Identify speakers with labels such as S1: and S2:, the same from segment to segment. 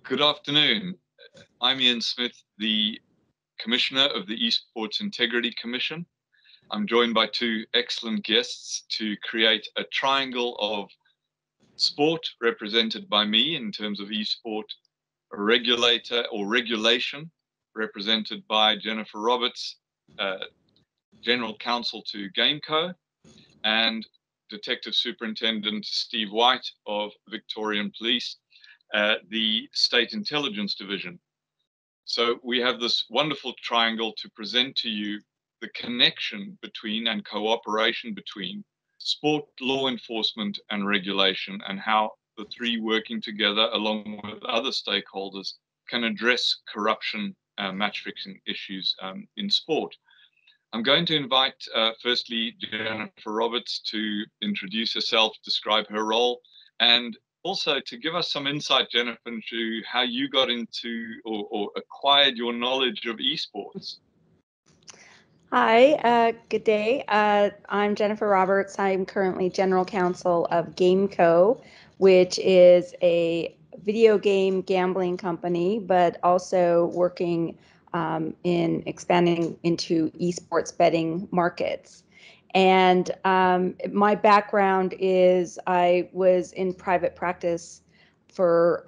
S1: Good afternoon. I'm Ian Smith, the Commissioner of the Esports Integrity Commission. I'm joined by two excellent guests to create a triangle of sport represented by me in terms of esport, a regulator or regulation represented by Jennifer Roberts, General Counsel to GameCo, and Detective Superintendent Steve White of Victorian Police, the State Intelligence Division. So we have this wonderful triangle to present to you the connection between and cooperation between sport, law enforcement, and regulation, and how the three working together along with other stakeholders can address corruption, match fixing issues in sport. I'm going to invite firstly Jennifer Roberts to introduce herself, describe her role, and also to give us some insight, Jennifer, into how you got into or acquired your knowledge of esports.
S2: Hi, good day. I'm Jennifer Roberts. I'm currently General Counsel of GameCo, which is a video game gambling company, but also working in expanding into esports betting markets. And my background is I was in private practice for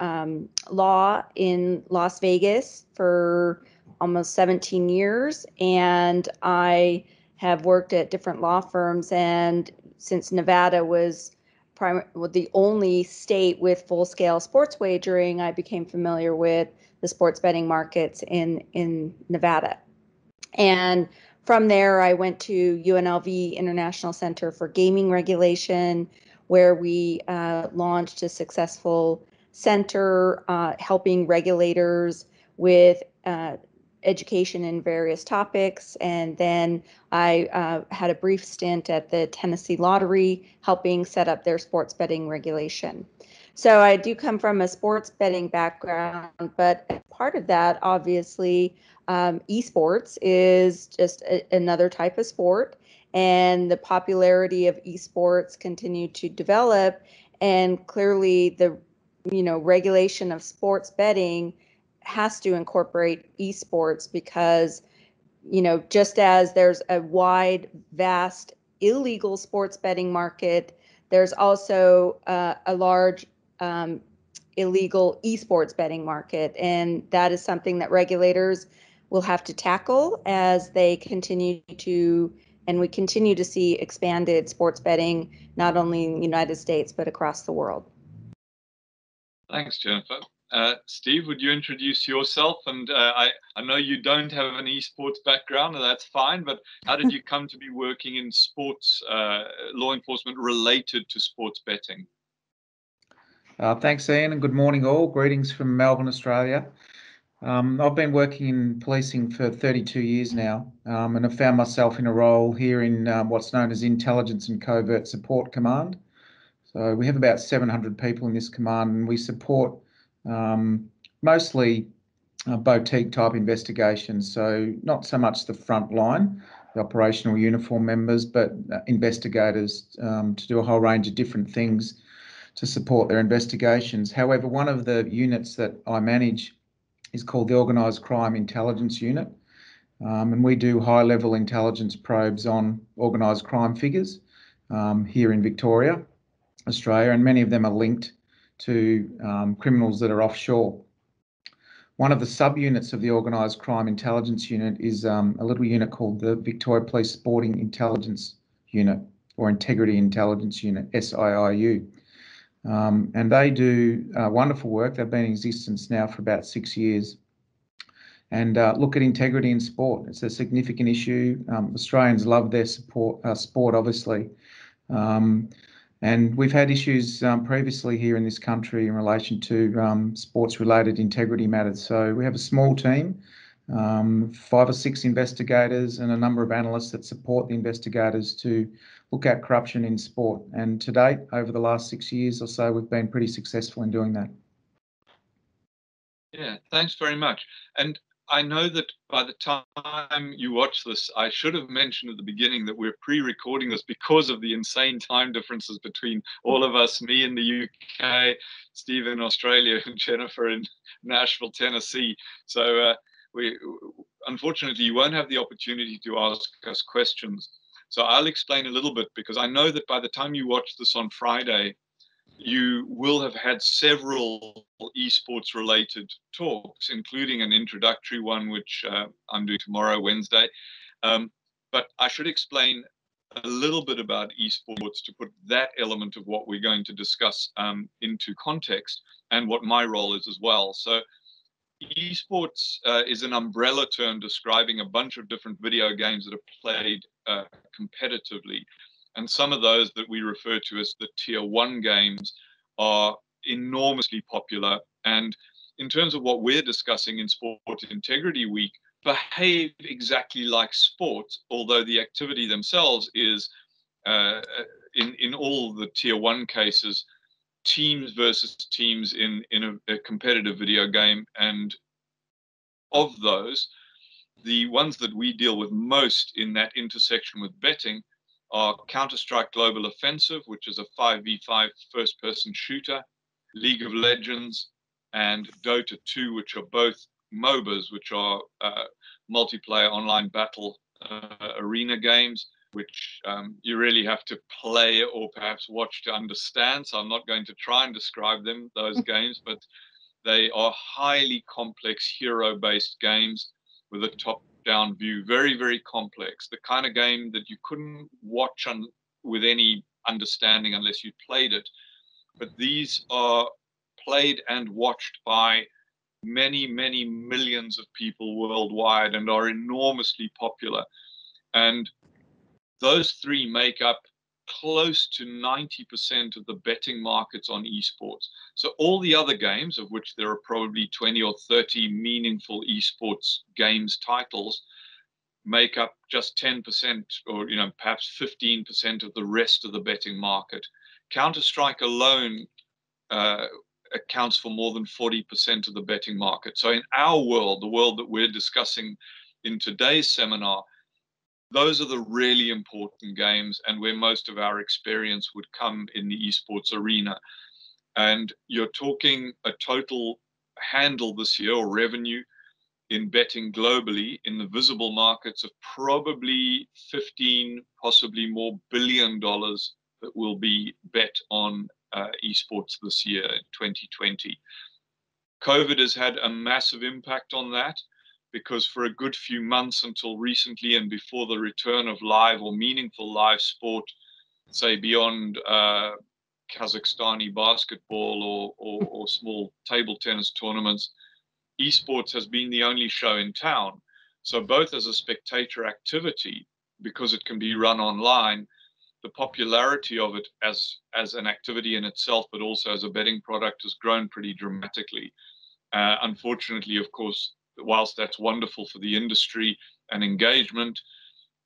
S2: law in Las Vegas for almost 17 years, and I have worked at different law firms. And since Nevada was the only state with full-scale sports wagering, I became familiar with the sports betting markets in Nevada. And from there, I went to UNLV International Center for Gaming Regulation, where we launched a successful center helping regulators with education in various topics. And then I had a brief stint at the Tennessee Lottery, helping set up their sports betting regulation. So I do come from a sports betting background, but part of that, obviously, esports is just another type of sport, and the popularity of esports continued to develop, and clearly the regulation of sports betting has to incorporate esports because just as there's a wide, vast illegal sports betting market, there's also a large illegal esports betting market, and that is something that regulators will have to tackle as they continue to, and we continue to see expanded sports betting not only in the United States but across the world.
S1: Thanks, Jennifer. Steve, would you introduce yourself? And I know you don't have an esports background, and that's fine, but how did you come to be working in sports, law enforcement related to sports betting?
S3: Thanks, Ian, and good morning all. Greetings from Melbourne, Australia. I've been working in policing for 32 years now, and I've found myself in a role here in what's known as Intelligence and Covert Support Command. So we have about 700 people in this command, and we support mostly boutique type investigations. So not so much the front line, the operational uniform members, but investigators to do a whole range of different things to support their investigations. However, one of the units that I manage is called the Organised Crime Intelligence Unit, and we do high-level intelligence probes on organised crime figures here in Victoria, Australia, and many of them are linked to criminals that are offshore. One of the subunits of the Organised Crime Intelligence Unit is a little unit called the Victoria Police Sporting Intelligence Unit, or Integrity Intelligence Unit, SIIU. And they do wonderful work. They've been in existence now for about 6 years, and look at integrity in sport. It's a significant issue. Australians love their sport, obviously. And we've had issues previously here in this country in relation to sports-related integrity matters. So we have a small team, 5 or 6 investigators and a number of analysts that support the investigators to look at corruption in sport. And to date, over the last 6 years or so, we've been pretty successful in doing that.
S1: Yeah, thanks very much. And I know that by the time you watch this, I should have mentioned at the beginning that we're pre-recording this because of the insane time differences between all of us, me in the UK, Steve in Australia, and Jennifer in Nashville, Tennessee. So unfortunately, you won't have the opportunity to ask us questions. So I'll explain a little bit, because I know that by the time you watch this on Friday, you will have had several esports related talks, including an introductory one, which I'm doing tomorrow, Wednesday. But I should explain a little bit about esports to put that element of what we're going to discuss into context, and what my role is as well. So esports is an umbrella term describing a bunch of different video games that are played competitively. And some of those that we refer to as the tier one games are enormously popular. And in terms of what we're discussing in Sport Integrity Week, behave exactly like sports, although the activity themselves is, in all the tier one cases, teams versus teams in a competitive video game. And of those, the ones that we deal with most in that intersection with betting are Counter-Strike Global Offensive, which is a 5v5 first-person shooter, League of Legends, and Dota 2, which are both MOBAs, which are multiplayer online battle arena games, which you really have to play or perhaps watch to understand. So I'm not going to try and describe them, those games, but they are highly complex hero-based games with a top-down view, very, very complex. The kind of game that you couldn't watch with any understanding unless you played it. But these are played and watched by many, many millions of people worldwide and are enormously popular. And those three make up close to 90% of the betting markets on esports. So all the other games, of which there are probably 20 or 30 meaningful esports games titles, make up just 10% or perhaps 15% of the rest of the betting market. Counter-Strike alone accounts for more than 40% of the betting market. So in our world, the world that we're discussing in today's seminar, those are the really important games, and where most of our experience would come in the esports arena. And you're talking a total handle this year, or revenue, in betting globally in the visible markets of probably 15, possibly more $billion that will be bet on esports this year in 2020. COVID has had a massive impact on that, because for a good few months until recently, and before the return of live or meaningful live sport, say beyond Kazakhstani basketball or small table tennis tournaments, esports has been the only show in town. So both as a spectator activity, because it can be run online, the popularity of it as an activity in itself, but also as a betting product, has grown pretty dramatically. Unfortunately, of course, whilst that's wonderful for the industry and engagement,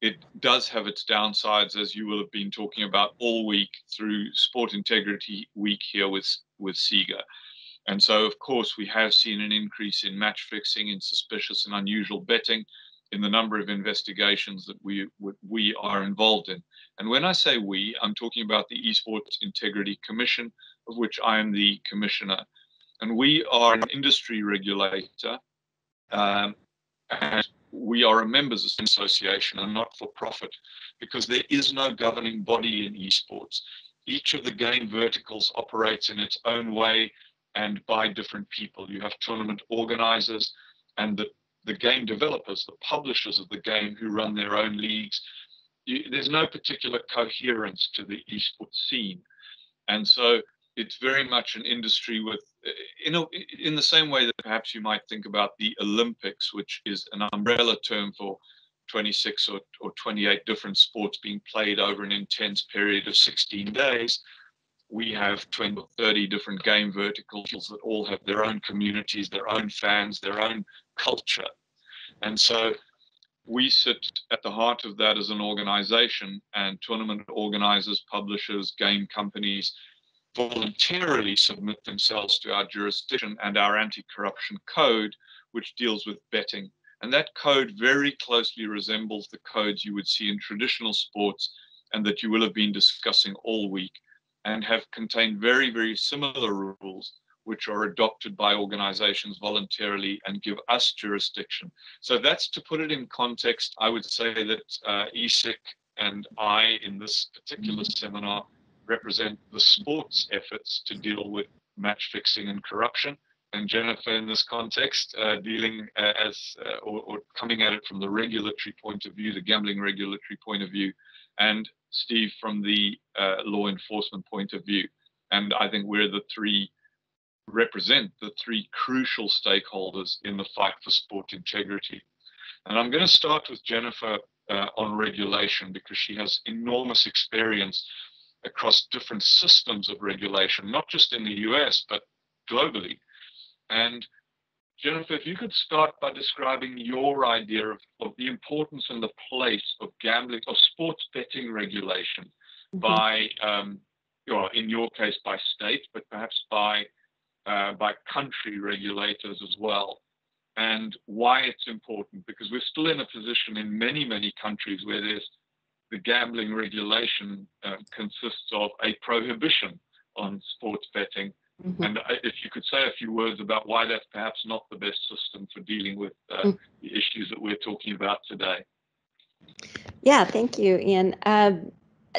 S1: it does have its downsides, as you will have been talking about all week through Sport Integrity Week here with SIGA. And so, of course, we have seen an increase in match fixing, in suspicious and unusual betting, in the number of investigations that we are involved in. And when I say we, I'm talking about the Esports Integrity Commission, of which I am the commissioner. And we are an industry regulator. And we are a members association and not for profit, because there is no governing body in esports. Each of the game verticals operates in its own way and by different people. You have tournament organizers and the game developers, the publishers of the game, who run their own leagues. There's no particular coherence to the esports scene. And so it's very much an industry with, in the same way that perhaps you might think about the Olympics, which is an umbrella term for 26 or 28 different sports being played over an intense period of 16 days. We have 20 or 30 different game verticals that all have their own communities, their own fans, their own culture. And so we sit at the heart of that as an organization, and tournament organizers, publishers, game companies voluntarily submit themselves to our jurisdiction and our anti-corruption code, which deals with betting. And that code very closely resembles the codes you would see in traditional sports and that you will have been discussing all week, and have contained very, very similar rules which are adopted by organizations voluntarily and give us jurisdiction. So that's to put it in context. I would say that ESIC and I, in this particular seminar, represent the sports efforts to deal with match fixing and corruption. And Jennifer, in this context, dealing or coming at it from the regulatory point of view, the gambling regulatory point of view, and Steve from the law enforcement point of view. And I think represent the three crucial stakeholders in the fight for sport integrity. And I'm going to start with Jennifer on regulation, because she has enormous experience across different systems of regulation, not just in the US, but globally. And Jennifer, if you could start by describing your idea of the importance and the place of gambling, of sports betting regulation by, in your case, by state, but perhaps by country regulators as well, and why it's important, because we're still in a position in many, many countries where the gambling regulation consists of a prohibition on sports betting. And if you could say a few words about why that's perhaps not the best system for dealing with the issues that we're talking about today.
S2: Yeah, thank you, Ian.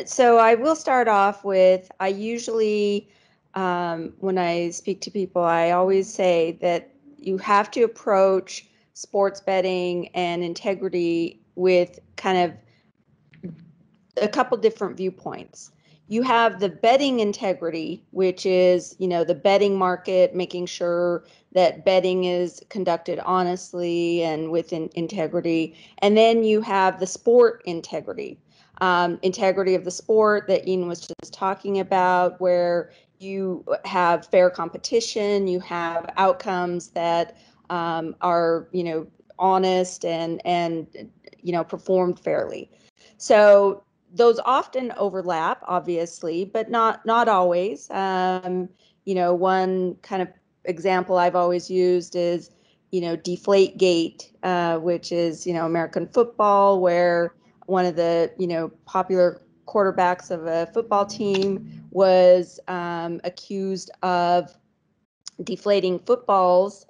S2: So I will start off with, I usually, when I speak to people, I always say that you have to approach sports betting and integrity with kind of a couple different viewpoints. You have the betting integrity, which is, the betting market, making sure that betting is conducted honestly and with integrity. And then you have the sport integrity, integrity of the sport that Ian was just talking about, where you have fair competition, you have outcomes that are, honest and performed fairly. So those often overlap, obviously, but not always. One kind of example I've always used is, Deflategate, which is, American football, where one of the, popular quarterbacks of a football team was accused of deflating footballs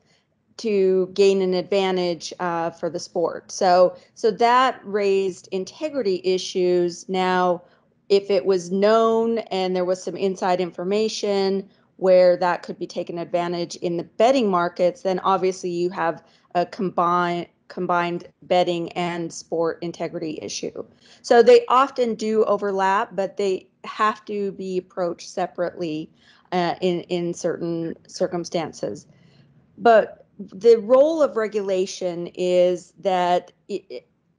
S2: to gain an advantage for the sport. So that raised integrity issues. Now, if it was known and there was some inside information where that could be taken advantage in the betting markets, then obviously you have a combined betting and sport integrity issue. So they often do overlap, but they have to be approached separately in certain circumstances. But the role of regulation is that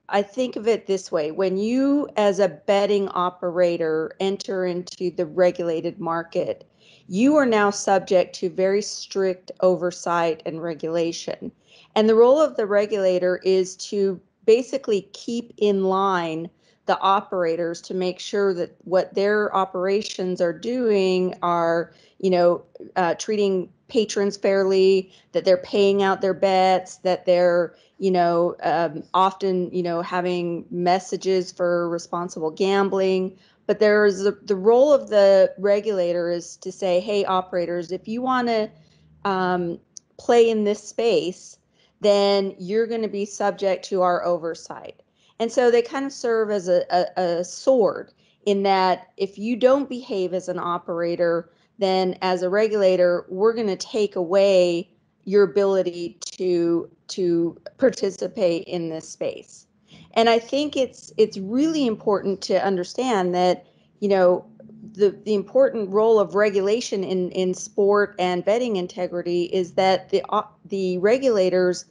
S2: I think of it this way: when you, as a betting operator, enter into the regulated market, you are now subject to very strict oversight and regulation. And the role of the regulator is to basically keep in line the operators to make sure that what their operations are doing are, treating patrons fairly, that they're paying out their bets, that they're, often, having messages for responsible gambling. But there's the role of the regulator is to say, hey, operators, if you want to play in this space, then you're going to be subject to our oversight. And so they kind of serve as a sword, in that if you don't behave as an operator, then as a regulator, we're going to take away your ability to participate in this space. And I think it's really important to understand that, the important role of regulation in sport and betting integrity is that the regulators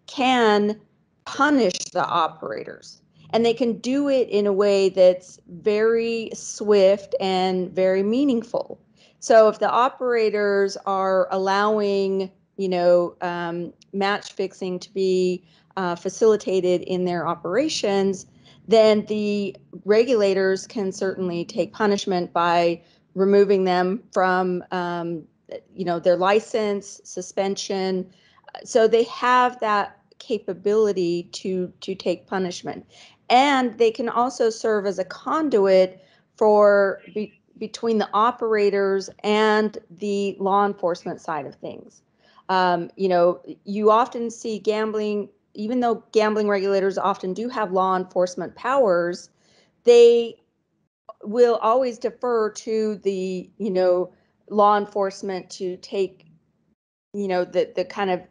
S2: can punish the operators, and they can do it in a way that's very swift and very meaningful. So if the operators are allowing, match fixing to be facilitated in their operations, then the regulators can certainly take punishment by removing them from, their license, suspension. So they have that capability to take punishment. And they can also serve as a conduit for between the operators and the law enforcement side of things. You often see gambling, even though gambling regulators often do have law enforcement powers, they will always defer to the, law enforcement to take, the kind of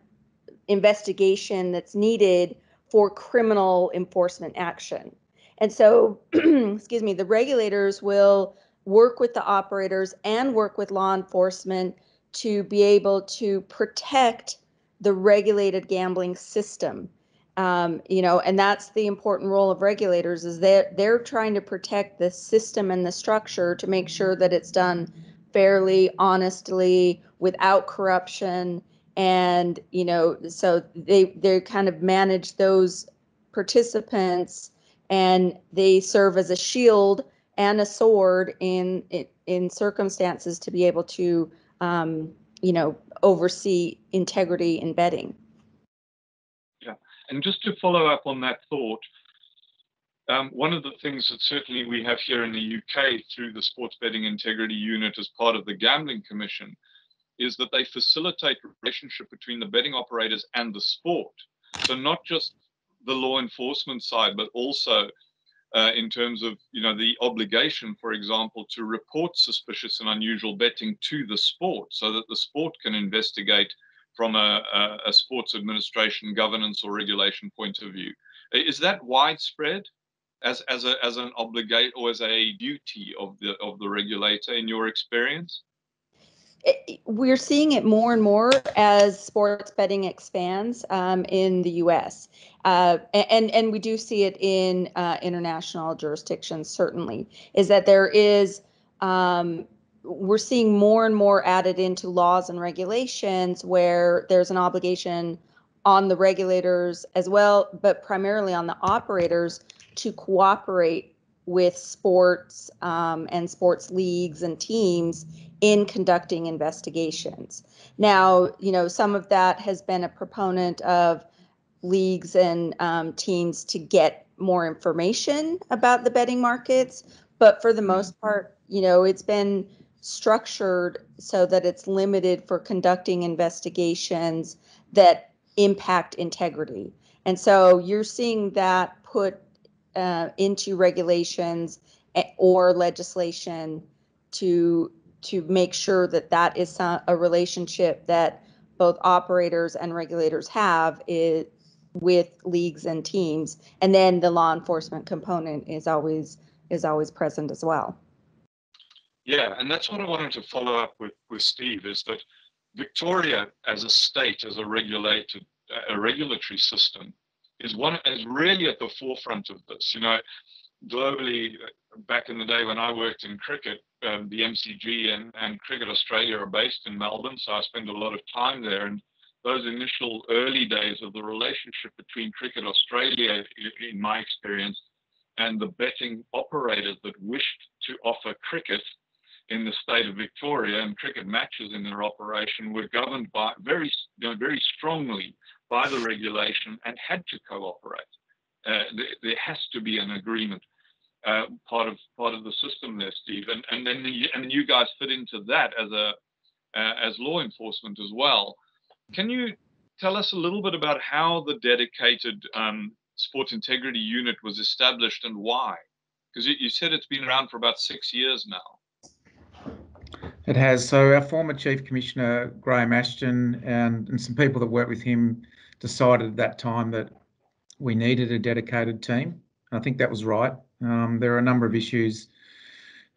S2: investigation that's needed for criminal enforcement action. And so, excuse me, the regulators will work with the operators and work with law enforcement to be able to protect the regulated gambling system. And that's the important role of regulators, is that they're trying to protect the system and the structure to make sure that it's done fairly, honestly, without corruption. And, so they kind of manage those participants, and they serve as a shield and a sword in circumstances to be able to, oversee integrity in betting.
S1: Yeah, and just to follow up on that thought, one of the things that certainly we have here in the UK through the Sports Betting Integrity Unit as part of the Gambling Commission is that they facilitate the relationship between the betting operators and the sport. So not just the law enforcement side, but also in terms of, the obligation, for example, to report suspicious and unusual betting to the sport so that the sport can investigate from a sports administration, governance, or regulation point of view. Is that widespread as an obligate or as a duty of the regulator in your experience?
S2: We're seeing it more and more as sports betting expands in the U.S. And we do see it in international jurisdictions, certainly, is that there is, we're seeing more and more added into laws and regulations where there's an obligation on the regulators as well, but primarily on the operators to cooperate with sports and sports leagues and teams in conducting investigations. Now, some of that has been a proponent of leagues and teams to get more information about the betting markets, but for the most part, it's been structured so that it's limited for conducting investigations that impact integrity. And so you're seeing that put into regulations or legislation to make sure that that is a relationship that both operators and regulators have with leagues and teams, and then the law enforcement component is always present as well.
S1: Yeah, and that's what I wanted to follow up with Steve, is that Victoria as a state, as a regulatory system, is really at the forefront of this. Globally, back in the day when I worked in cricket, the MCG and Cricket Australia are based in Melbourne, so I spend a lot of time there. And those initial early days of the relationship between Cricket Australia, in my experience, and the betting operators that wished to offer cricket in the state of Victoria and cricket matches in their operation were governed by very strongly by the regulation and had to cooperate. There has to be an agreement, part of the system there, Steve, and then you guys fit into that as law enforcement as well. Can you tell us a little bit about how the dedicated Sports Integrity Unit was established and why? Because you said it's been around for about 6 years now.
S3: It has. So our former Chief Commissioner, Graham Ashton, and some people that worked with him decided at that time that we needed a dedicated team. I think that was right. There are a number of issues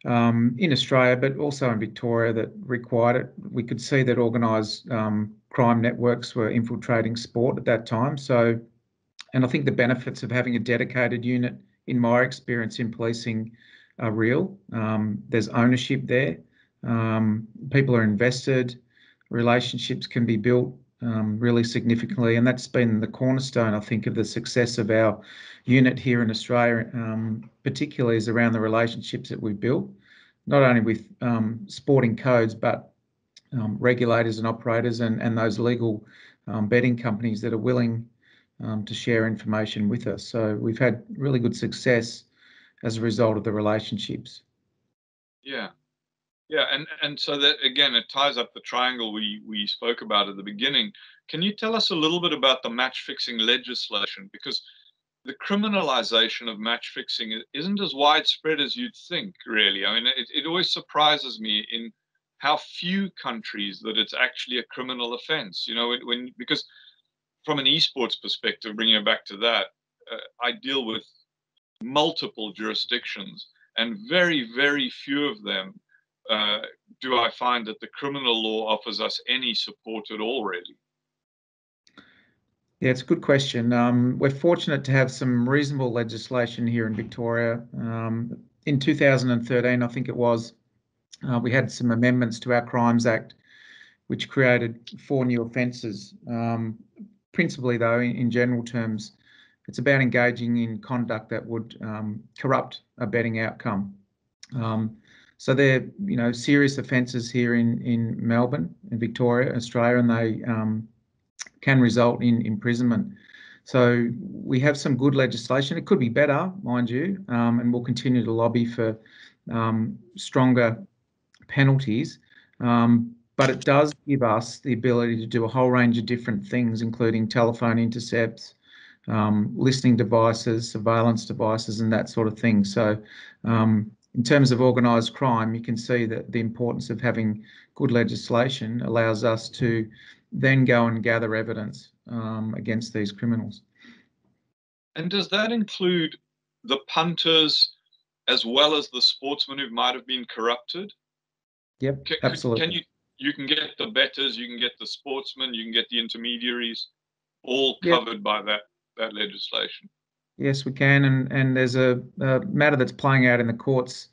S3: in Australia, but also in Victoria, that required it. We could see that organised crime networks were infiltrating sport at that time. So, and I think the benefits of having a dedicated unit, in my experience in policing, are real. There's ownership there. People are invested. Relationships can be built really significantly, and that's been the cornerstone, I think, of the success of our unit here in Australia, particularly is around the relationships that we've built. not only with sporting codes, but regulators and operators and those legal betting companies that are willing to share information with us. So we've had really good success as a result of the relationships.
S1: Yeah. Yeah, and so that again, it ties up the triangle we spoke about at the beginning. Can you tell us a little bit about the match fixing legislation? Because the criminalization of match fixing isn't as widespread as you'd think, really. I mean, it always surprises me in how few countries that it's actually a criminal offense. You know, because from an esports perspective, bringing it back to that, I deal with multiple jurisdictions, and very, very few of them do I find that the criminal law offers us any support at all, really.
S3: Yeah, it's a good question. We're fortunate to have some reasonable legislation here in Victoria. In 2013, I think it was, we had some amendments to our Crimes Act, which created 4 new offences. Principally, though, in general terms, it's about engaging in conduct that would corrupt a betting outcome. So they're, serious offences here in Melbourne, in Victoria, Australia, and they can result in imprisonment. So we have some good legislation. It could be better, mind you, and we'll continue to lobby for stronger penalties. But it does give us the ability to do a whole range of different things, including telephone intercepts, listening devices, surveillance devices, and that sort of thing. So in terms of organised crime, you can see that the importance of having good legislation allows us to then go and gather evidence against these criminals.
S1: And does that include the punters as well as the sportsmen who might have been corrupted?
S3: Yep, absolutely.
S1: Can you can get the bettors, you can get the sportsmen, you can get the intermediaries, all covered by that legislation?
S3: Yes, we can, and there's a matter that's playing out in the courts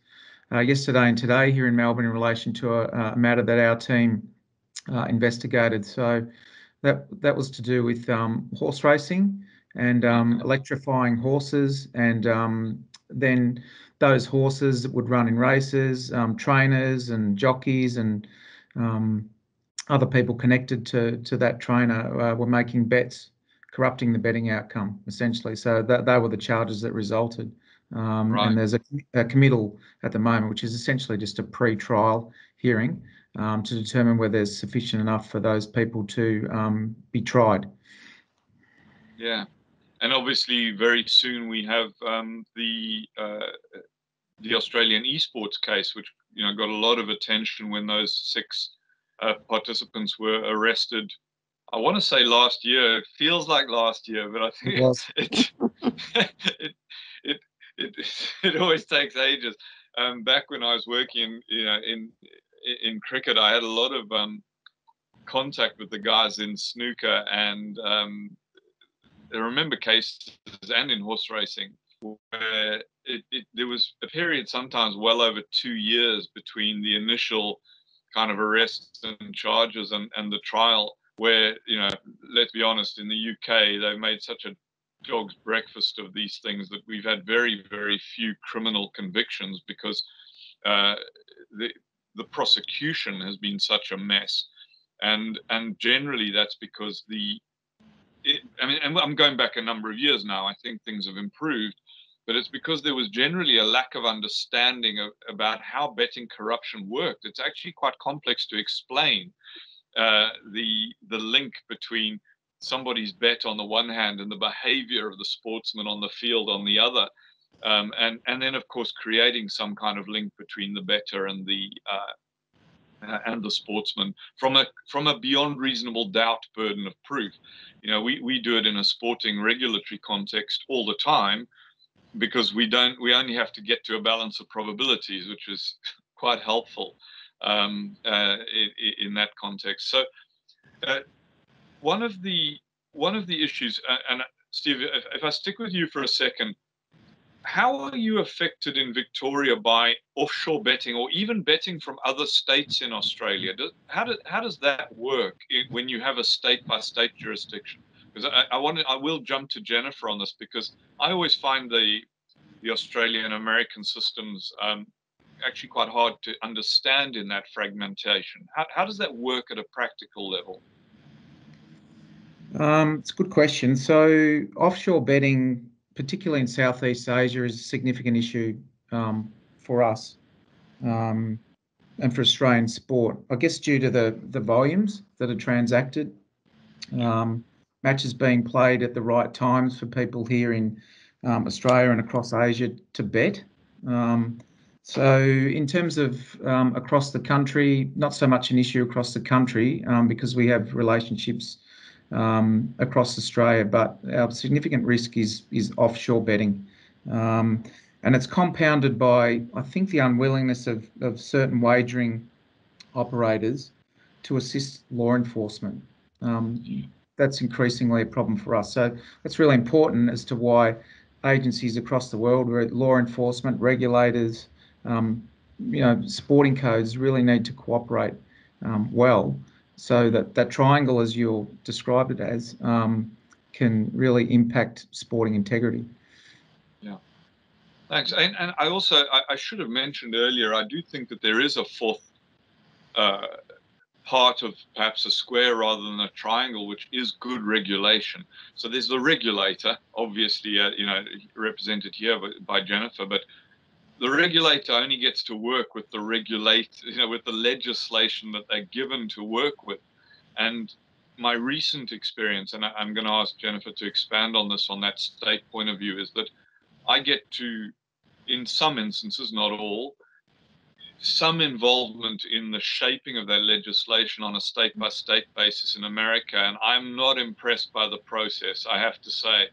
S3: yesterday and today here in Melbourne in relation to a matter that our team investigated. So that was to do with horse racing and electrifying horses, and then those horses would run in races, trainers and jockeys and other people connected to that trainer were making bets, corrupting the betting outcome, essentially. So they were the charges that resulted.
S1: Right.
S3: And there's a committal at the moment, which is essentially just a pre-trial hearing to determine whether there's sufficient enough for those people to be tried.
S1: Yeah, and obviously very soon we have the Australian esports case, which got a lot of attention when those 6 participants were arrested. I want to say last year. It feels like last year, but I think
S3: It was.
S1: it always takes ages. Back when I was working, in cricket, I had a lot of contact with the guys in snooker, and I remember cases, and in horse racing, where there was a period, sometimes well over 2 years, between the initial kind of arrests and charges and the trial, where, let's be honest, in the UK, they've made such a dog's breakfast of these things that we've had very, very few criminal convictions, because the prosecution has been such a mess. And generally that's because and I'm going back a number of years now. I think things have improved, but it's because there was generally a lack of understanding about how betting corruption worked. It's actually quite complex to explain the link between somebody's bet on the one hand and the behavior of the sportsman on the field on the other, and then of course creating some kind of link between the bettor and the sportsman from a beyond reasonable doubt burden of proof. We do it in a sporting regulatory context all the time, because we only have to get to a balance of probabilities, which is quite helpful in that context. So one of the issues, and Steve, if I stick with you for a second, how are you affected in Victoria by offshore betting, or even betting from other states in Australia? How does that work when you have a state-by-state jurisdiction? Because I will jump to Jennifer on this, because I always find the Australian American systems actually quite hard to understand in that fragmentation. How does that work at a practical level?
S3: It's a good question. So offshore betting, particularly in Southeast Asia, is a significant issue for us and for Australian sport. I guess due to the volumes that are transacted, matches being played at the right times for people here in Australia and across Asia to bet. So in terms of across the country, not so much an issue across the country because we have relationships across Australia, but our significant risk is offshore betting. And it's compounded by, I think, the unwillingness of certain wagering operators to assist law enforcement. That's increasingly a problem for us. So that's really important as to why agencies across the world, law enforcement, regulators, sporting codes really need to cooperate well, so that triangle, as you'll describe it as, can really impact sporting integrity.
S1: Yeah, thanks. And I also, I should have mentioned earlier, I do think that there is a fourth part of perhaps a square rather than a triangle, which is good regulation. So there's the regulator, obviously, represented here by Jennifer, but the regulator only gets to work with the with the legislation that they're given to work with. And my recent experience, and I'm going to ask Jennifer to expand on this on that state point of view, is that I get to, in some instances, not all, some involvement in the shaping of that legislation on a state-by-state basis in America, and I'm not impressed by the process, I have to say,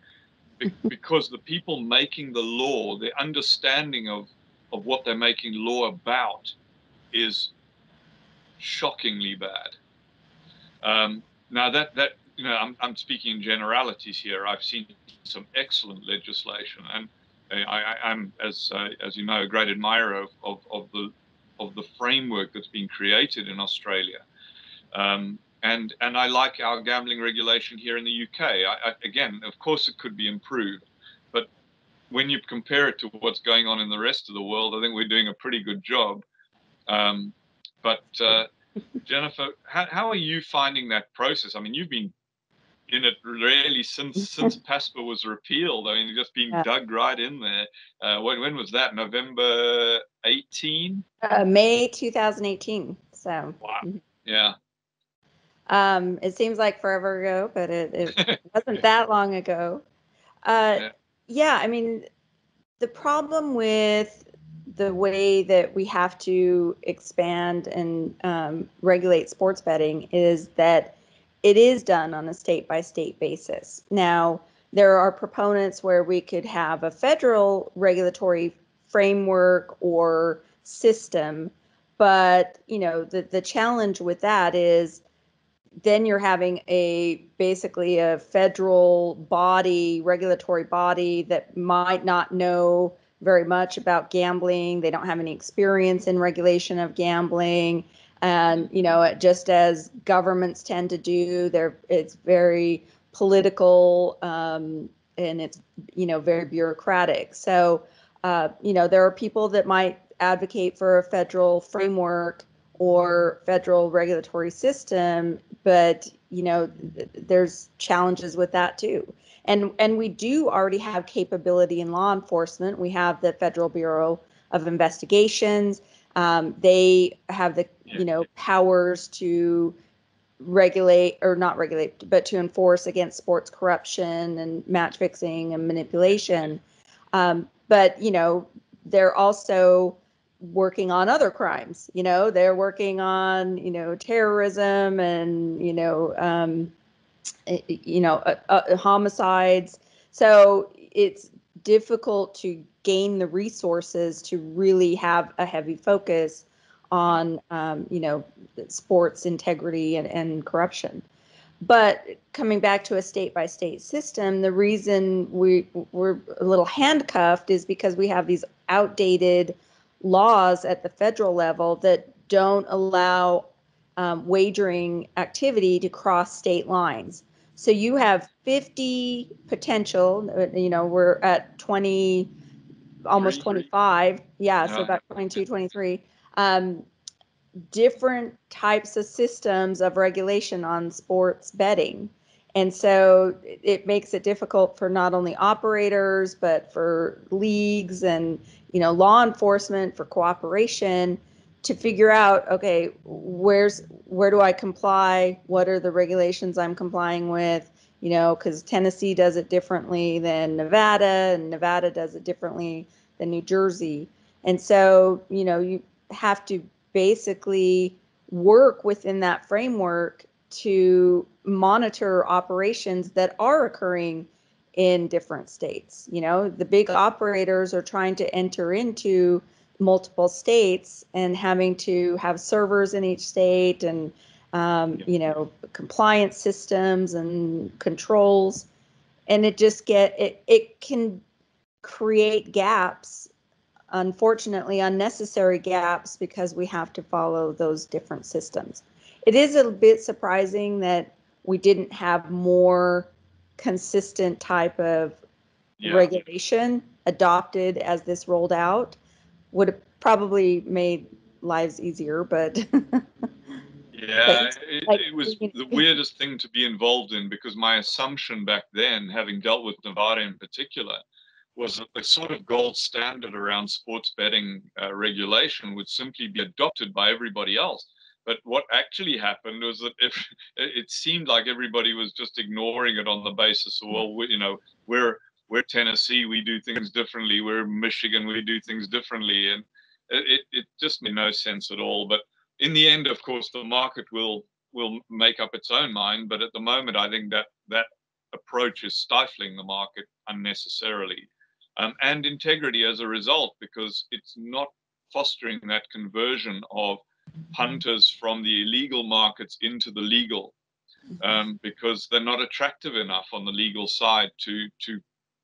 S1: because the people making the law, the understanding of what they're making law about is shockingly bad. Now that I'm speaking in generalities here. I've seen some excellent legislation, and I'm, as you know, a great admirer of the framework that's been created in Australia. And I like our gambling regulation here in the UK. Again, of course, it could be improved, but when you compare it to what's going on in the rest of the world, I think we're doing a pretty good job. But Jennifer, how are you finding that process? I mean, you've been in it really since PASPA was repealed. I mean, you've just been dug right in there. When was that? November 18?
S2: May 2018. So.
S1: Wow. Yeah.
S2: It seems like forever ago, but it wasn't that long ago. Yeah, I mean, the problem with the way that we have to expand and regulate sports betting is that it is done on a state-by-state basis. Now, there are proponents where we could have a federal regulatory framework or system, but the challenge with that is then you're having basically a federal body, regulatory body that might not know very much about gambling. They don't have any experience in regulation of gambling. And, just as governments tend to do, it's very political and it's, very bureaucratic. So, there are people that might advocate for a federal framework or federal regulatory system, but there's challenges with that too. And we do already have capability in law enforcement. We have the Federal Bureau of Investigations. They have the powers to regulate, or not regulate, but to enforce against sports corruption and match fixing and manipulation. But they're also working on other crimes. They're working on terrorism and homicides. So it's difficult to gain the resources to really have a heavy focus on sports integrity and corruption. But coming back to a state-by-state system, the reason we're a little handcuffed is because we have these outdated laws at the federal level that don't allow wagering activity to cross state lines. So you have 50 potential, we're at 20 almost 25. Yeah, so
S1: Yeah.
S2: about 22, 23. Different types of systems of regulation on sports betting. And so it makes it difficult for not only operators, but for leagues and, law enforcement, for cooperation to figure out, okay, where do I comply? What are the regulations I'm complying with? Because Tennessee does it differently than Nevada, and Nevada does it differently than New Jersey. And so, you have to basically work within that framework to monitor operations that are occurring in different states. The big operators are trying to enter into multiple states and having to have servers in each state and compliance systems and controls, and it can create gaps, unfortunately unnecessary gaps, because we have to follow those different systems. It is a bit surprising that we didn't have more consistent type of regulation adopted as this rolled out. Would have probably made lives easier, but
S1: Yeah, it was the weirdest thing to be involved in, because my assumption back then, having dealt with Nevada in particular, was that the sort of gold standard around sports betting regulation would simply be adopted by everybody else. But what actually happened was that if it seemed like everybody was just ignoring it on the basis of, well, we're Tennessee, we do things differently. We're Michigan, we do things differently, and it just made no sense at all. But in the end, of course, the market will make up its own mind. But at the moment, I think that approach is stifling the market unnecessarily. And integrity as a result, because it's not fostering that conversion of punters from the illegal markets into the legal, because they're not attractive enough on the legal side to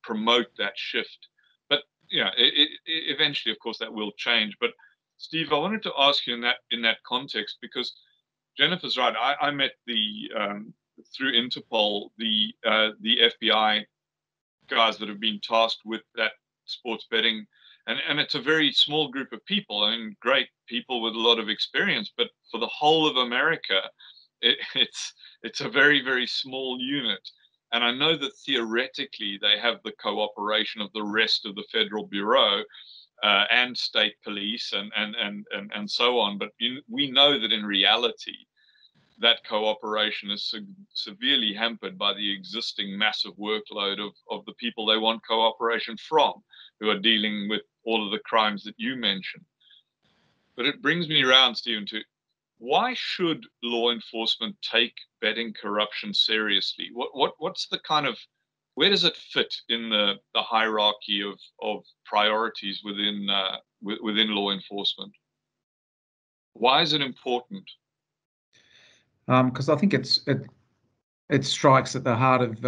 S1: promote that shift. But eventually, of course, that will change. But Steve, I wanted to ask you in that context, because Jennifer's right. I met through Interpol the FBI guys that have been tasked with that sports betting, and it's a very small group of people. I mean, great people with a lot of experience, but for the whole of America, it's a very, very small unit. And I know that theoretically they have the cooperation of the rest of the federal bureau and state police and so on, but we know that in reality that cooperation is severely hampered by the existing massive workload of the people they want cooperation from, who are dealing with all of the crimes that you mentioned. But it brings me around, Stephen, to why should law enforcement take betting corruption seriously? What's the kind of, where does it fit in the hierarchy of priorities within law enforcement? Why is it important?
S3: Because I think it strikes at the heart of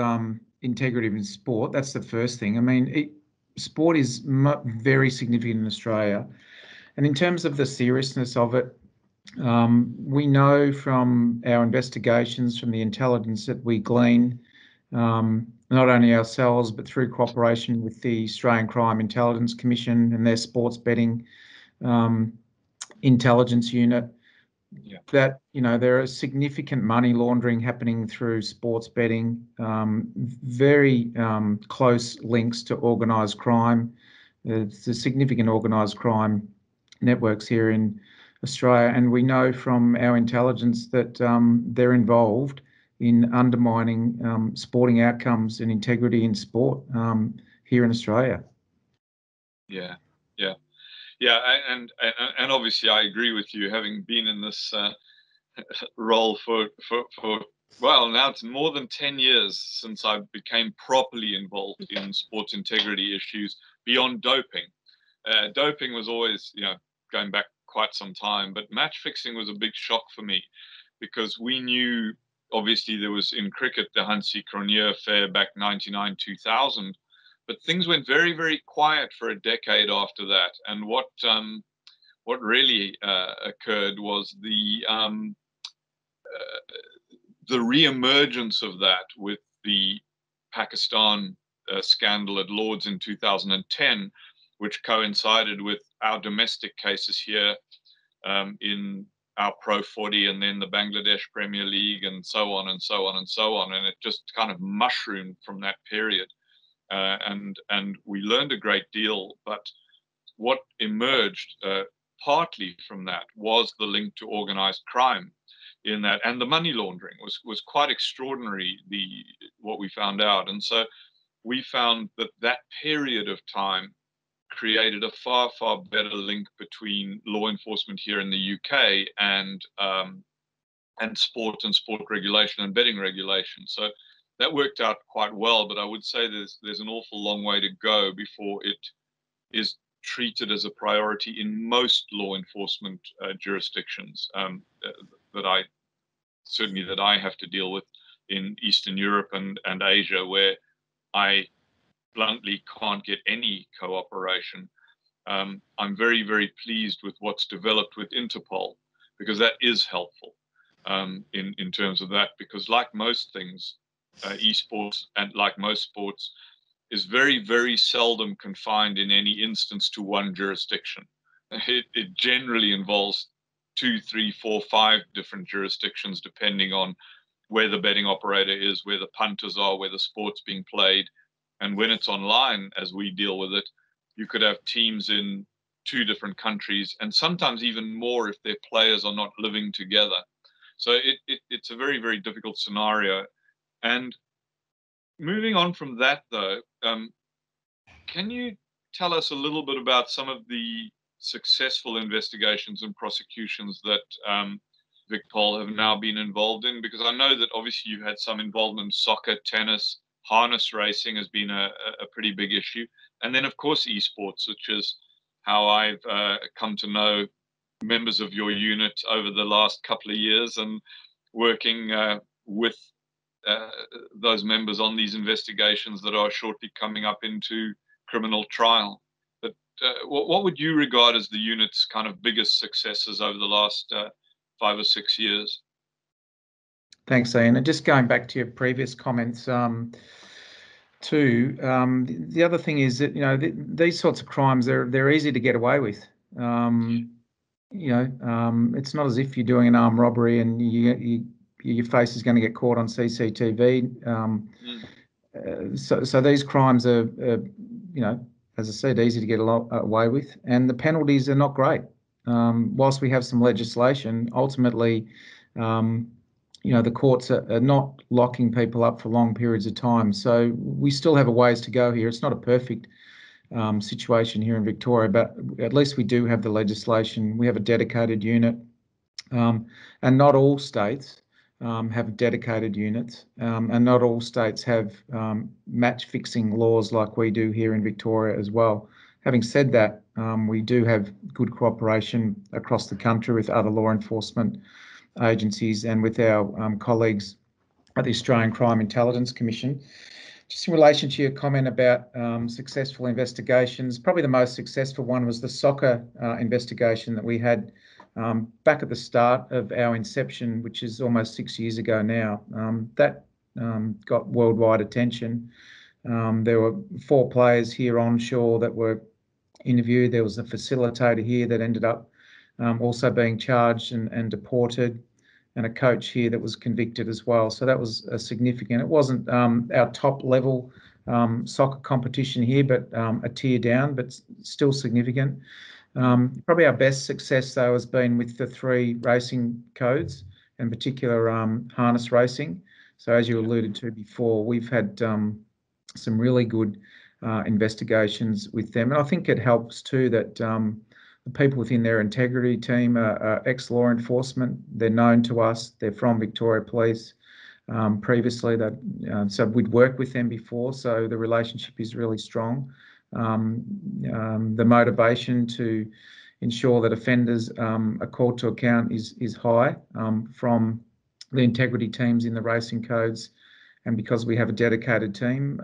S3: integrity in sport. That's the first thing. I mean, sport is very significant in Australia, and in terms of the seriousness of it, we know from our investigations, from the intelligence that we glean, not only ourselves but through cooperation with the Australian Crime Intelligence Commission and their sports betting intelligence unit, that there is significant money laundering happening through sports betting, very close links to organised crime. There's a significant organised crime networks here in Australia, and we know from our intelligence that they're involved in undermining sporting outcomes and integrity in sport here in Australia.
S1: Yeah. And obviously I agree with you, having been in this role for well, now it's more than 10 years since I became properly involved in sports integrity issues beyond doping. Doping was always, going back quite some time, but match fixing was a big shock for me, because we knew, obviously there was in cricket the Hansi Cronje affair back 99, 2000, but things went very, very quiet for a decade after that. And what really occurred was the re-emergence of that with the Pakistan scandal at Lord's in 2010, which coincided with our domestic cases here in our Pro 40 and then the Bangladesh Premier League and so on and so on and so on. And it just kind of mushroomed from that period. And we learned a great deal, but what emerged partly from that was the link to organized crime in that, and the money laundering was quite extraordinary, what we found out. And so we found that that period of time created a far, far better link between law enforcement here in the UK and sport and sport regulation and betting regulation. So that worked out quite well, but I would say there's an awful long way to go before it is treated as a priority in most law enforcement jurisdictions that I have to deal with in Eastern Europe and Asia, where I bluntly can't get any cooperation. I'm very, very pleased with what's developed with Interpol, because that is helpful in terms of that, because like most things, esports and like most sports is very, very seldom confined in any instance to one jurisdiction. It generally involves 2, 3, 4, 5 different jurisdictions, depending on where the betting operator is, where the punters are, where the sport's being played. And when it's online, as we deal with it, you could have teams in 2 different countries, and sometimes even more if their players are not living together. So it's a very, very difficult scenario. And moving on from that, though, can you tell us a little bit about some of the successful investigations and prosecutions that VicPol have now been involved in? Because I know that obviously you've had some involvement in soccer, tennis, harness racing has been a pretty big issue. And then, of course, esports, which is how I've come to know members of your unit over the last couple of years, and working with those members on these investigations that are shortly coming up into criminal trial. But what would you regard as the unit's kind of biggest successes over the last 5 or 6 years?
S3: Thanks, Ian. And just going back to your previous comments too, the other thing is that, you know, these sorts of crimes, they're easy to get away with. You know, it's not as if you're doing an armed robbery and your face is going to get caught on CCTV. So these crimes are, you know, as I said, easy to get away with, and the penalties are not great. Whilst we have some legislation, ultimately, you know, the courts are not locking people up for long periods of time. So we still have a ways to go here. It's not a perfect situation here in Victoria, but at least we do have the legislation. We have a dedicated unit, and not all states have dedicated units, and not all states have match fixing laws like we do here in Victoria as well. Having said that, we do have good cooperation across the country with other law enforcement agencies and with our colleagues at the Australian Crime Intelligence Commission. Just in relation to your comment about successful investigations, probably the most successful one was the soccer investigation that we had back at the start of our inception, which is almost 6 years ago now. That got worldwide attention. There were 4 players here onshore that were interviewed. There was a facilitator here that ended up also being charged and deported, and a coach here that was convicted as well. So that was significant. It wasn't our top level soccer competition here, but a tier down, but still significant. Probably our best success, though, has been with the 3 racing codes, in particular harness racing. So as you alluded to before, we've had some really good investigations with them. And I think it helps too that the people within their integrity team are ex-law enforcement. They're known to us. They're from Victoria Police. Previously, so we'd worked with them before, so the relationship is really strong. The motivation to ensure that offenders are called to account is high from the integrity teams in the racing codes. And because we have a dedicated team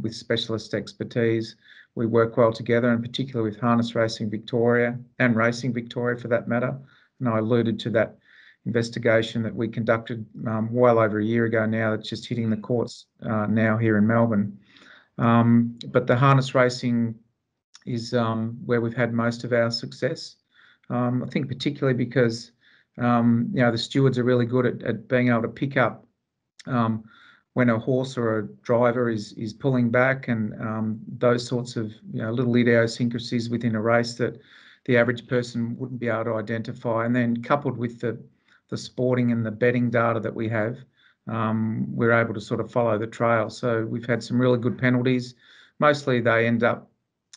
S3: with specialist expertise, we work well together, in particular with Harness Racing Victoria and Racing Victoria for that matter. And I alluded to that investigation that we conducted well over a year ago now. It's just hitting the courts now here in Melbourne. But the harness racing is where we've had most of our success. I think particularly because the stewards are really good at being able to pick up when a horse or a driver is pulling back, and those sorts of little idiosyncrasies within a race that the average person wouldn't be able to identify. And then coupled with the sporting and the betting data that we have, we're able to sort of follow the trail. So we've had some really good penalties. Mostly they end up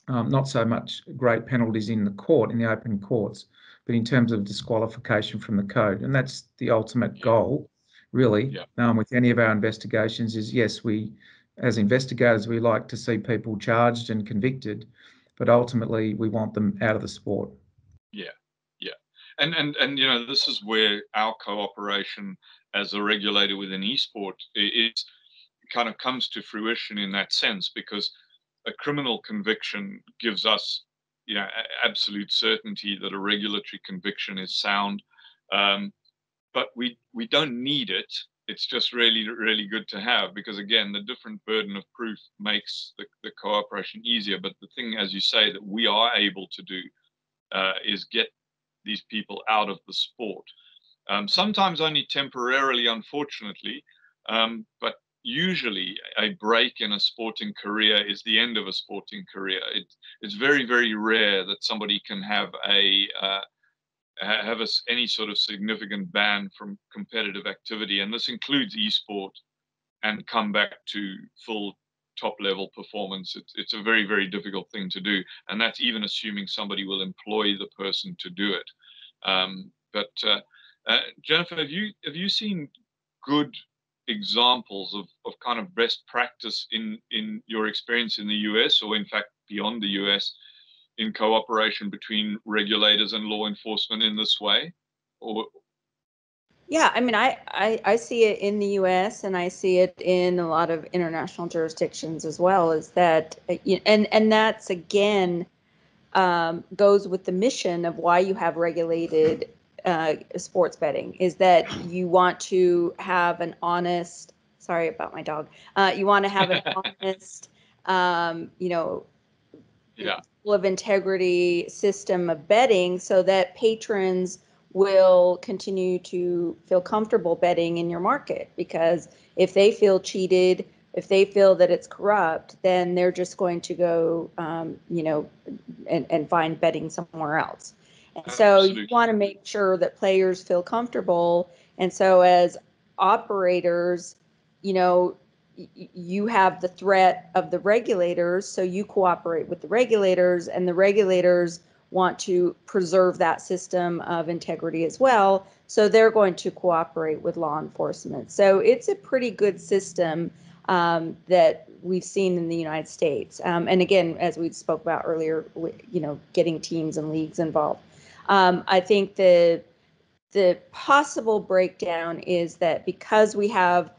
S3: not so much great penalties in the court, in the open courts, but in terms of disqualification from the code. And that's the ultimate goal, really, with any of our investigations is, yes, we, as investigators, we like to see people charged and convicted, but ultimately we want them out of the sport.
S1: Yeah, yeah. And this is where our cooperation as a regulator within esport is kind of comes to fruition in that sense, because a criminal conviction gives us, absolute certainty that a regulatory conviction is sound. But we don't need it. It's just really, really good to have, because again, the different burden of proof makes the cooperation easier. But the thing, as you say, that we are able to do is get these people out of the sport. Sometimes only temporarily, unfortunately, but usually a break in a sporting career is the end of a sporting career. It's very, very rare that somebody can have any sort of significant ban from competitive activity, and this includes esport, and come back to full top level performance. It's a very, very difficult thing to do, and that's even assuming somebody will employ the person to do it. But Jennifer, have you seen good examples of kind of best practice in your experience in the US, or in fact beyond the US, in cooperation between regulators and law enforcement in this way? Or
S2: yeah, I mean, I see it in the U.S. and I see it in a lot of international jurisdictions as well. Is that and that's again goes with the mission of why you have regulated sports betting, is that you want to have an honest. Sorry about my dog. You want to have an honest, full of integrity system of betting, so that patrons will continue to feel comfortable betting in your market. Because if they feel cheated, if they feel that it's corrupt, then they're just going to go, and find betting somewhere else. And so you want to make sure that players feel comfortable. And so as operators, you have the threat of the regulators, so you cooperate with the regulators, and the regulators want to preserve that system of integrity as well, so they're going to cooperate with law enforcement. So it's a pretty good system that we've seen in the United States. And again, as we spoke about earlier, getting teams and leagues involved. I think the possible breakdown is that because we have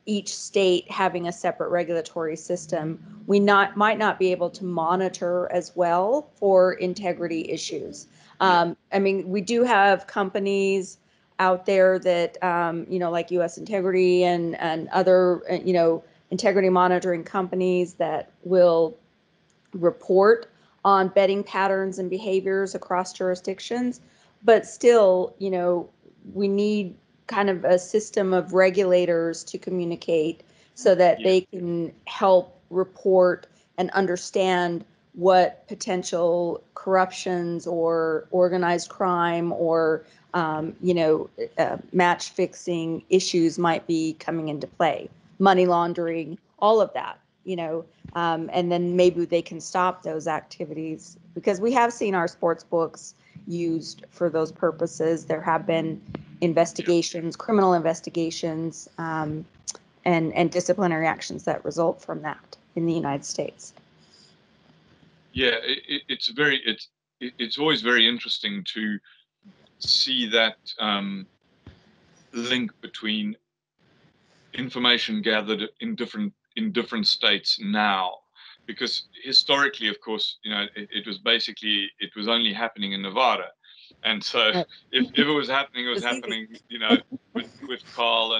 S2: each state having a separate regulatory system, we might not be able to monitor as well for integrity issues. I mean, we do have companies out there that, like U.S. Integrity and other, integrity monitoring companies that will report on betting patterns and behaviors across jurisdictions. But still, we need kind of a system of regulators to communicate so that they can help report and understand what potential corruptions or organized crime or match fixing issues might be coming into play, money laundering, all of that, and then maybe they can stop those activities, because we have seen our sports books used for those purposes. There have been investigations, criminal investigations, and disciplinary actions that result from that in the United States.
S1: Yeah, it's always very interesting to see that link between information gathered in different states now, because historically, of course, it was only happening in Nevada. And so if it was happening, it was happening, with Carl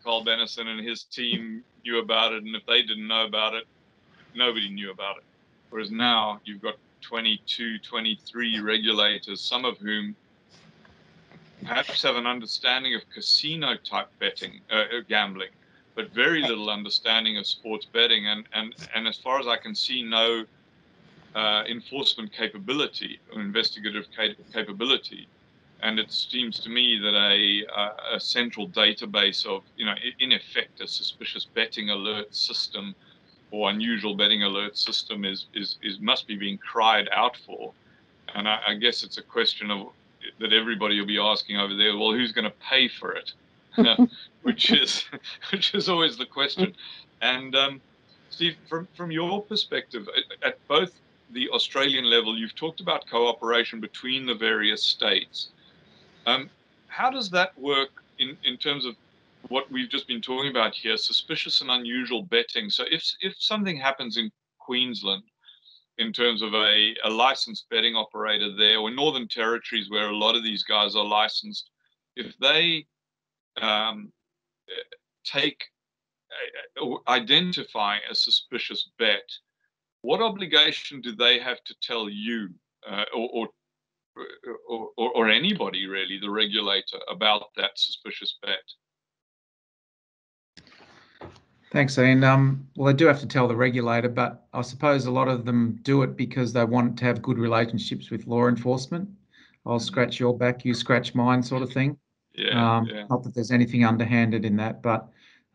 S1: Benison and his team knew about it. And if they didn't know about it, nobody knew about it. Whereas now you've got 22, 23 regulators, some of whom perhaps have an understanding of casino type betting, gambling, but very little understanding of sports betting, and as far as I can see, no enforcement capability or investigative capability. And it seems to me that a central database of, in effect, a suspicious betting alert system or unusual betting alert system must be being cried out for. And I guess it's a question of that everybody will be asking over there. Well, who's going to pay for it? which is always the question. And Steve, from your perspective, at both the Australian level, you've talked about cooperation between the various states. How does that work in terms of what we've just been talking about here, suspicious and unusual betting? So if something happens in Queensland in terms of a licensed betting operator there, or Northern Territories where a lot of these guys are licensed, if they identify a suspicious bet, what obligation do they have to tell you or anybody really, the regulator, about that suspicious bet?
S3: Thanks, Ian. Well, they do have to tell the regulator, but I suppose a lot of them do it because they want to have good relationships with law enforcement. I'll scratch your back, you scratch mine, sort of thing.
S1: Yeah.
S3: Not that there's anything underhanded in that, but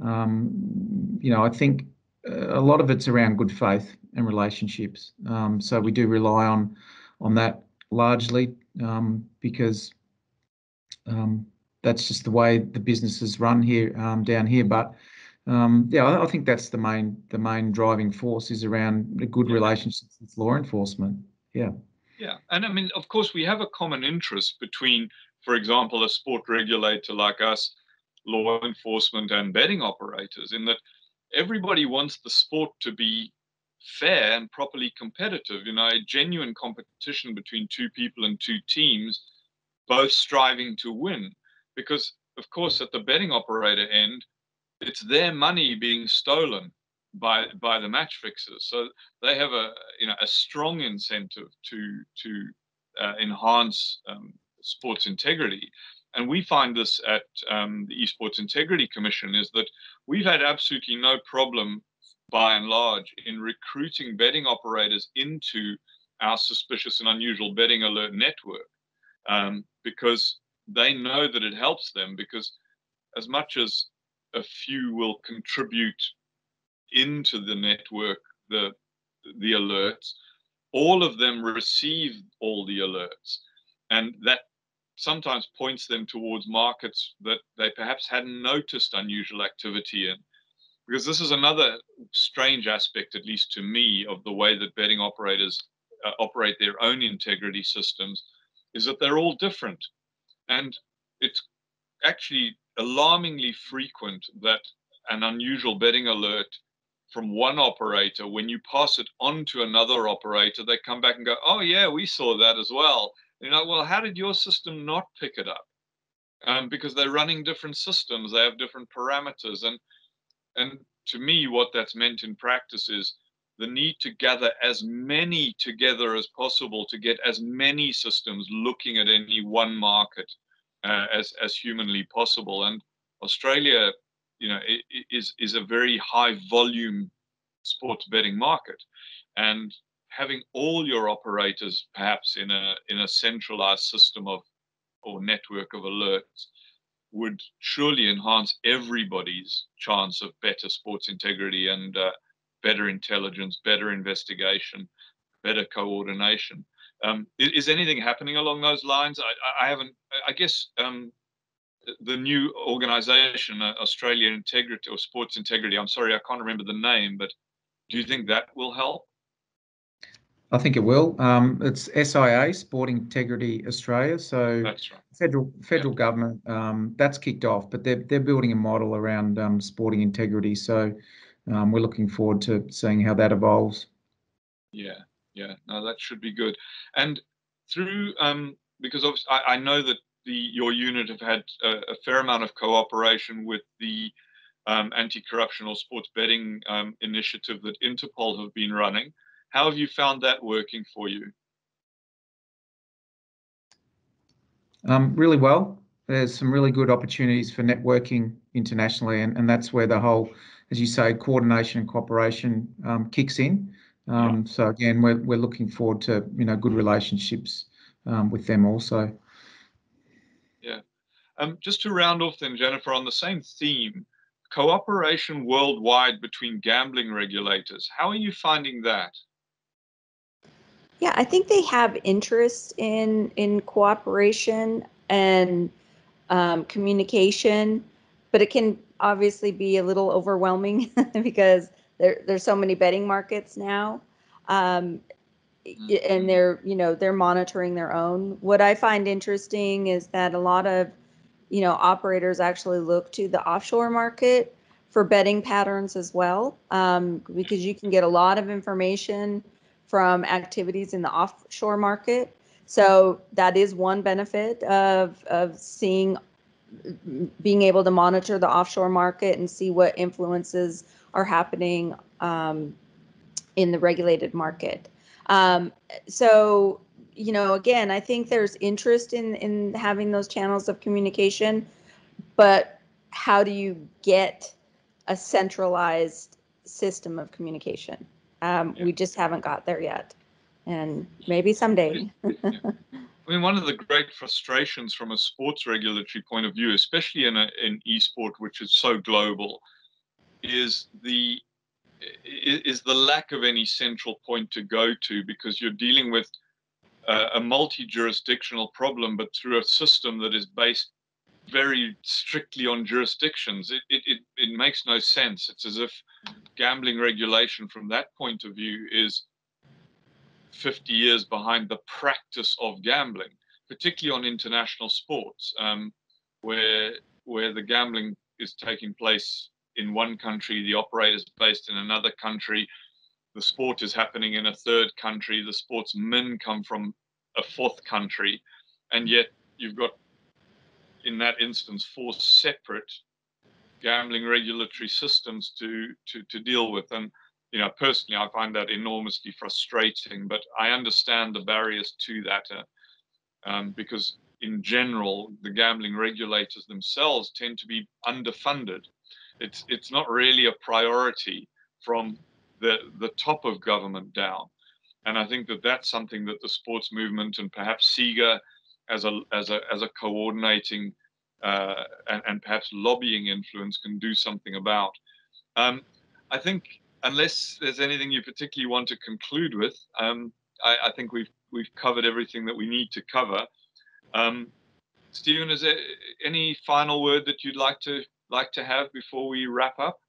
S3: I think a lot of it's around good faith and relationships. So we do rely on that largely because that's just the way the businesses run here down here. But I think that's the main driving force is around the good relationships with law enforcement. Yeah.
S1: Yeah, and I mean, of course, we have a common interest between, for example, a sport regulator like us, law enforcement, and betting operators, in that everybody wants the sport to be fair and properly competitive. A genuine competition between two people and two teams, both striving to win. Because, of course, at the betting operator end, it's their money being stolen by the match fixers, so they have a strong incentive to enhance sports integrity. And we find this at the Esports Integrity Commission, is that we've had absolutely no problem, by and large, in recruiting betting operators into our suspicious and unusual betting alert network, because they know that it helps them, because as much as a few will contribute into the network, the alerts, all of them receive all the alerts. And that sometimes points them towards markets that they perhaps hadn't noticed unusual activity in. Because this is another strange aspect, at least to me, of the way that betting operators operate their own integrity systems, is that they're all different. And it's actually alarmingly frequent that an unusual betting alert from one operator, when you pass it on to another operator, they come back and go, oh yeah, we saw that as well. Well, how did your system not pick it up? Because they're running different systems, they have different parameters. And to me, what that's meant in practice is the need to gather as many together as possible to get as many systems looking at any one market as humanly possible. And Australia, is a very high volume sports betting market, and having all your operators perhaps in a centralized system or network of alerts would surely enhance everybody's chance of better sports integrity and better intelligence, better investigation, better coordination. Is anything happening along those lines? I haven't. I guess the new organization, Australian Integrity or Sports Integrity. I'm sorry, I can't remember the name, but do you think that will help?
S3: I think it will. It's SIA, Sport Integrity Australia. So
S1: that's right.
S3: Federal government, that's kicked off, but they're building a model around sporting integrity. So we're looking forward to seeing how that evolves.
S1: Yeah. No, that should be good. And through because obviously I know that your unit have had a fair amount of cooperation with the anti-corruption or sports betting initiative that Interpol have been running. How have you found that working for you?
S3: Really well. There's some really good opportunities for networking internationally, and that's where the whole, as you say, coordination and cooperation kicks in. So again, we're looking forward to good relationships with them also.
S1: Yeah. Just to round off then, Jennifer, on the same theme, cooperation worldwide between gambling regulators. How are you finding that?
S2: Yeah, I think they have interest in cooperation and communication, but it can obviously be a little overwhelming because there's so many betting markets now, and they're monitoring their own. What I find interesting is that a lot of operators actually look to the offshore market for betting patterns as well, because you can get a lot of information from activities in the offshore market. So that is one benefit of being able to monitor the offshore market and see what influences are happening in the regulated market. So, again, I think there's interest in having those channels of communication, but how do you get a centralized system of communication? We just haven't got there yet, and maybe someday.
S1: I mean, one of the great frustrations from a sports regulatory point of view, especially in esport, which is so global, is the lack of any central point to go to, because you're dealing with a multi-jurisdictional problem, but through a system that is based very strictly on jurisdictions. It makes no sense. It's as if gambling regulation from that point of view is 50 years behind the practice of gambling, particularly on international sports, where the gambling is taking place in one country, the operator is based in another country, the sport is happening in a third country, the sportsmen come from a fourth country, and yet you've got, in that instance, 4 separate gambling regulatory systems to deal with. And personally, I find that enormously frustrating, but I understand the barriers to that, because in general, the gambling regulators themselves tend to be underfunded. It's not really a priority from the top of government down. And I think that that's something that the sports movement and perhaps SIGA as a coordinating and perhaps lobbying influence can do something about. I think, unless there's anything you particularly want to conclude with, I think we've covered everything that we need to cover. Stephen, is there any final word that you'd like to have before we wrap up?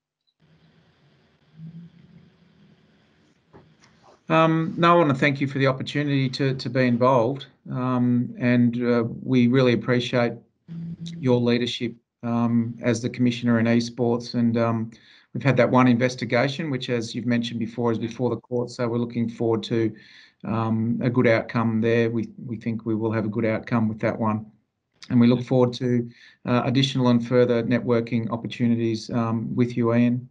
S3: No, I want to thank you for the opportunity to be involved, and we really appreciate your leadership as the Commissioner in Esports. And we've had that one investigation, which, as you've mentioned before, is before the court. So we're looking forward to a good outcome there. We think we will have a good outcome with that one. And we look forward to additional and further networking opportunities with you, Ian.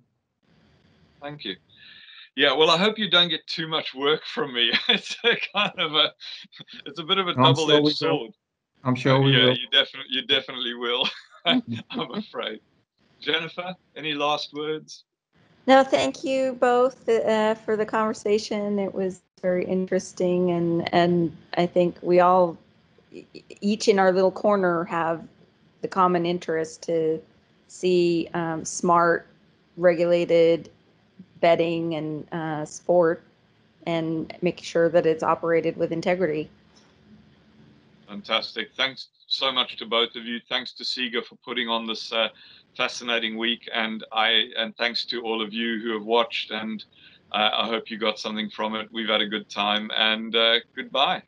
S1: Thank you. Yeah, well, I hope you don't get too much work from me. It's a bit of a double-edged sword.
S3: I'm sure we will.
S1: You definitely will. I'm afraid. Jennifer, any last words?
S2: No, thank you both for the conversation. It was very interesting, and I think we all, each in our little corner, have the common interest to see smart, regulated betting and sport, and make sure that it's operated with integrity.
S1: Fantastic. Thanks so much to both of you. Thanks to SIGA for putting on this fascinating week, and thanks to all of you who have watched, and I hope you got something from it. We've had a good time, and goodbye.